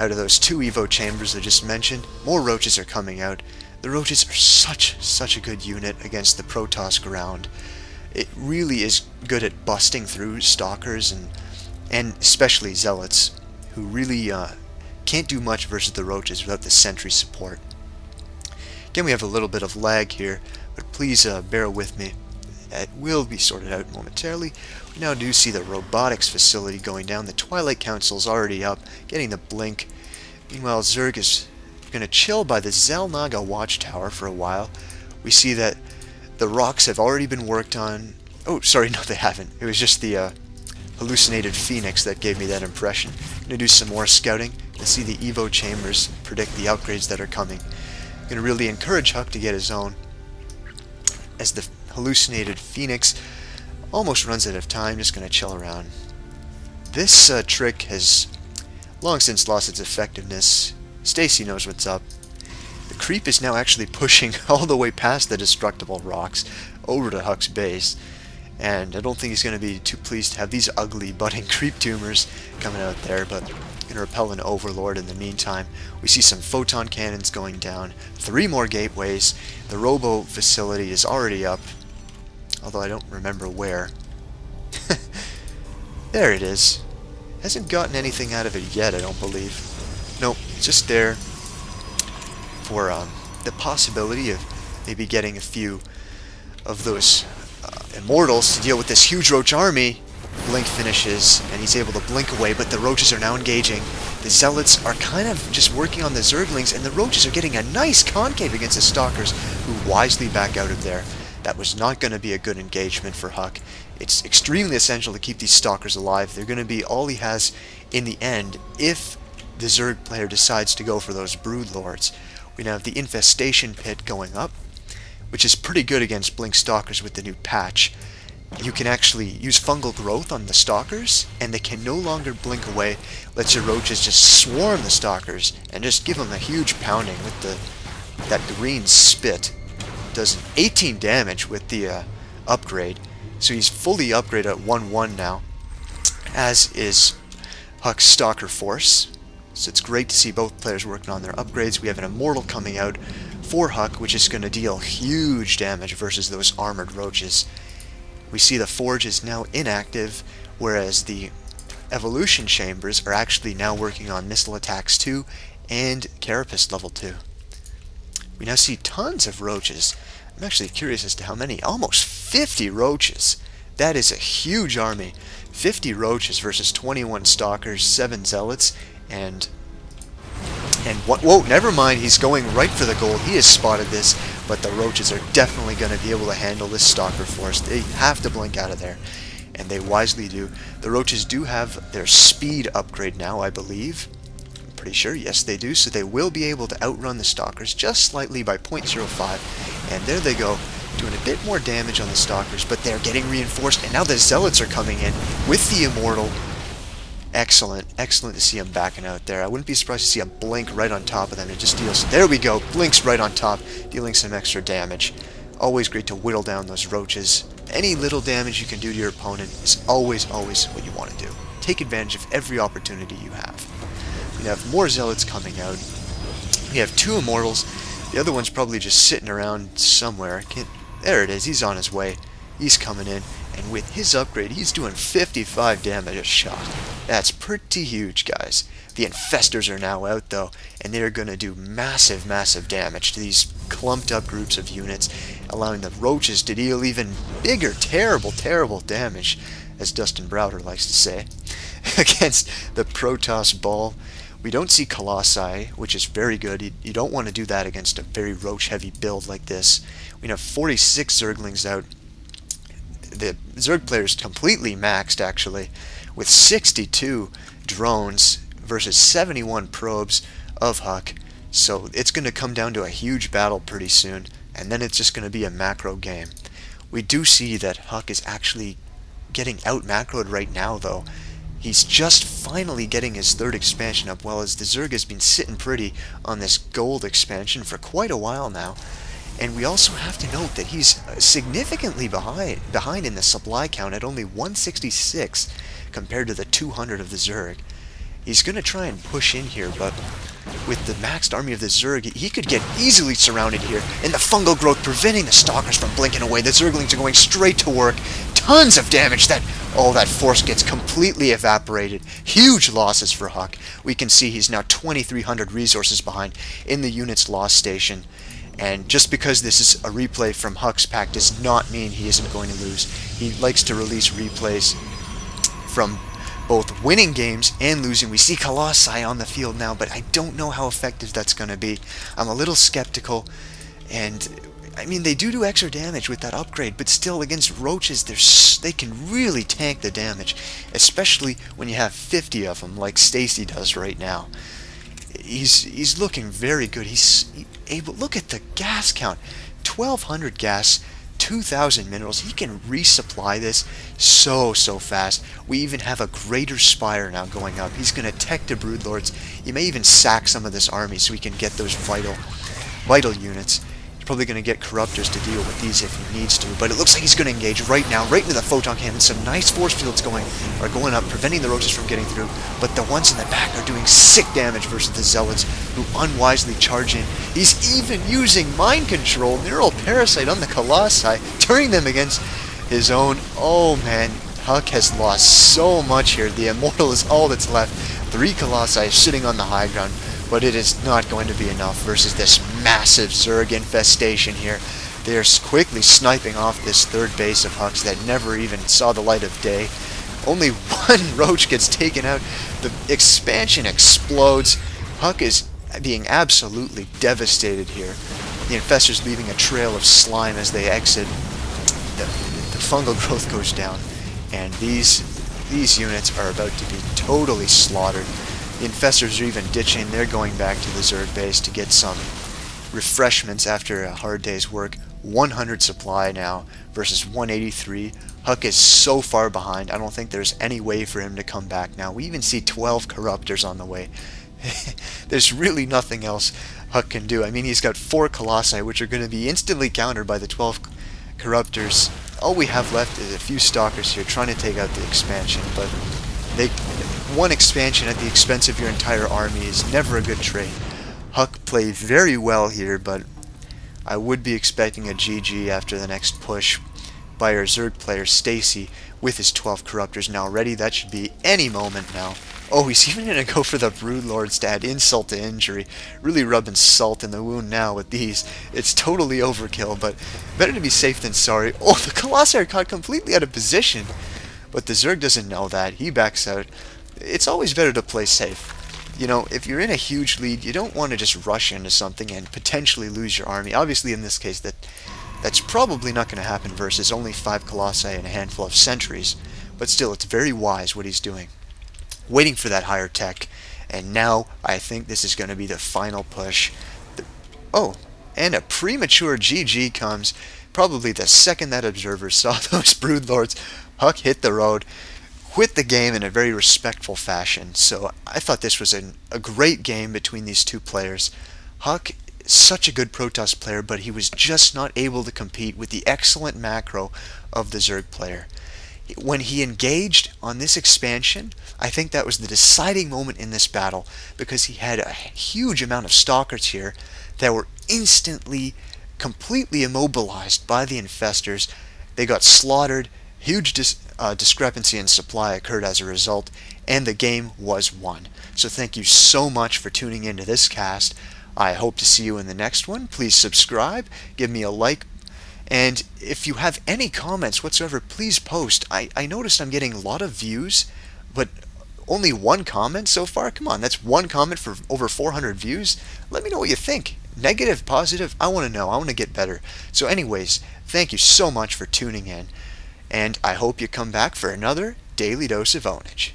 out of those 2 Evo chambers I just mentioned. More roaches are coming out. The roaches are such a good unit against the Protoss ground. It really is good at busting through stalkers and especially zealots, who really can't do much versus the roaches without the sentry support. Again, we have a little bit of lag here, but please bear with me. It will be sorted out momentarily. We now do see the robotics facility going down. The Twilight Council's already up, getting the blink. Meanwhile, Zerg is going to chill by the Zelnaga watchtower for a while. We see that the rocks have already been worked on. Oh, sorry, no they haven't. It was just the hallucinated Phoenix that gave me that impression. Going to do some more scouting to see the Evo chambers predict the upgrades that are coming. Going to really encourage Huck to get his own, as the hallucinated Phoenix almost runs out of time. Just going to chill around. This trick has long since lost its effectiveness. Stacy knows what's up. The creep is now actually pushing all the way past the destructible rocks over to Huck's base, and I don't think he's going to be too pleased to have these ugly budding creep tumors coming out there, but going to repel an overlord in the meantime. We see some photon cannons going down, 3 more gateways. The robo facility is already up, although I don't remember where. There it is. Hasn't gotten anything out of it yet, I don't believe. Nope, it's just there for the possibility of maybe getting a few of those immortals to deal with this huge roach army. Blink finishes, and he's able to blink away, but the roaches are now engaging. The zealots are kind of just working on the zerglings, and the roaches are getting a nice concave against the stalkers, who wisely back out of there. That was not going to be a good engagement for Huck. It's extremely essential to keep these stalkers alive. They're going to be all he has in the end if the Zerg player decides to go for those brood lords. We now have the infestation pit going up, which is pretty good against blink stalkers with the new patch. You can actually use fungal growth on the stalkers, and they can no longer blink away. Lets your roaches just swarm the stalkers and just give them a huge pounding with that green spit. Does 18 damage with the upgrade, so he's fully upgraded at 1-1 now, as is Huck's Stalker Force. So it's great to see both players working on their upgrades. We have an Immortal coming out for Huck, which is going to deal huge damage versus those armored roaches. We see the Forge is now inactive, whereas the Evolution Chambers are actually now working on Missile Attacks 2 and Carapace level 2. We now see tons of roaches. I'm actually curious as to how many. Almost 50 roaches. That is a huge army. 50 roaches versus 21 stalkers, 7 zealots, and what? Whoa, never mind. He's going right for the gold. He has spotted this, but the roaches are definitely going to be able to handle this stalker force. They have to blink out of there, and they wisely do. The roaches do have their speed upgrade now, I believe. Pretty sure, yes they do, so they will be able to outrun the stalkers just slightly by 0.05, and there they go, doing a bit more damage on the stalkers, but they're getting reinforced, and now the zealots are coming in with the immortal. Excellent, excellent to see them backing out there. I wouldn't be surprised to see a blink right on top of them. It just deals, there we go, blinks right on top, dealing some extra damage. Always great to whittle down those roaches. Any little damage you can do to your opponent is always what you want to do. Take advantage of every opportunity you have. We have more zealots coming out. We have 2 immortals. The other one's probably just sitting around somewhere. There it is. He's on his way. He's coming in. And with his upgrade, he's doing 55 damage a shot. That's pretty huge, guys. The infestors are now out, though, and they're going to do massive damage to these clumped up groups of units, allowing the roaches to deal even bigger, terrible damage, as Dustin Browder likes to say, against the Protoss ball. We don't see Colossi, which is very good. You don't want to do that against a very roach-heavy build like this. We have 46 Zerglings out. The Zerg player's completely maxed, actually, with 62 drones versus 71 probes of Huck. So it's going to come down to a huge battle pretty soon, and then it's just going to be a macro game. We do see that Huck is actually getting out-macroed right now, though. He's just finally getting his 3rd expansion up, while as the Zerg has been sitting pretty on this gold expansion for quite a while now. And we also have to note that he's significantly behind in the supply count at only 166 compared to the 200 of the Zerg. He's going to try and push in here, but with the maxed army of the Zerg, he could get easily surrounded here, and the fungal growth preventing the Stalkers from blinking away. The Zerglings are going straight to work. Tons of damage. That force gets completely evaporated. Huge losses for Huk. We can see he's now 2,300 resources behind in the unit's loss station. And just because this is a replay from Huk's pack does not mean he isn't going to lose. He likes to release replays from both winning games and losing. We see Colossi on the field now, but I don't know how effective that's going to be. I'm a little skeptical, and I mean, they do extra damage with that upgrade, but still, against roaches, they can really tank the damage, especially when you have 50 of them, like STAce does right now. He's looking very good. He's able. Look at the gas count, 1,200 gas, 2,000 minerals. He can resupply this so fast. We even have a greater spire now going up. He's going to tech the broodlords. He may even sack some of this army so he can get those vital units. He's probably going to get corruptors to deal with these if he needs to, but it looks like he's going to engage right now, right into the photon cannon. Some nice force fields are going up, preventing the roaches from getting through, but the ones in the back are doing sick damage versus the zealots, who unwisely charge in. He's even using mind control, neural parasite on the Colossi, turning them against his own. Oh man, Huk has lost so much here. The Immortal is all that's left. 3 Colossi sitting on the high ground, but it is not going to be enough versus this massive Zerg infestation here. They are quickly sniping off this third base of Huk's that never even saw the light of day. Only one roach gets taken out. The expansion explodes. Huk is being absolutely devastated here. The infestors leaving a trail of slime as they exit. The fungal growth goes down, and these units are about to be totally slaughtered. The infestors are even ditching. They're going back to the Zerg base to get some refreshments after a hard day's work. 100 supply now versus 183. Huk is so far behind. I don't think there's any way for him to come back now. We even see 12 corruptors on the way. There's really nothing else Huk can do. I mean, he's got 4 colossi, which are going to be instantly countered by the 12 corruptors. All we have left is a few stalkers here trying to take out the expansion, but one expansion at the expense of your entire army is never a good trade. Huk played very well here, but I would be expecting a GG after the next push by our Zerg player STAce with his 12 corruptors now ready. That should be any moment now. Oh, he's even going to go for the broodlords to add insult to injury. Really rubbing salt in the wound now with these. It's totally overkill, but better to be safe than sorry. Oh, the colossi are caught completely out of position, but the Zerg doesn't know that. He backs out. It's always better to play safe. You know, if you're in a huge lead, you don't want to just rush into something and potentially lose your army. Obviously, in this case, that's probably not going to happen versus only 5 colossi and a handful of sentries. But still, it's very wise what he's doing. Waiting for that higher tech. And now, I think this is going to be the final push. Oh, and a premature GG comes. Probably the second that observer saw those broodlords. Huk hit the road. Quit the game in a very respectful fashion. So I thought this was a great game between these two players. Huk, such a good Protoss player, but he was just not able to compete with the excellent macro of the Zerg player. When he engaged on this expansion, I think that was the deciding moment in this battle, because he had a huge amount of stalkers here that were instantly, completely immobilized by the infestors. They got slaughtered. Huge discrepancy in supply occurred as a result, and the game was won. So thank you so much for tuning into this cast. I hope to see you in the next one. Please subscribe, give me a like, and if you have any comments whatsoever, please post. I noticed I'm getting a lot of views, but only 1 comment so far. Come on, that's 1 comment for over 400 views. Let me know what you think. Negative, positive, I want to know. I want to get better. So anyways, thank you so much for tuning in. And I hope you come back for another Daily Dose of Ownage.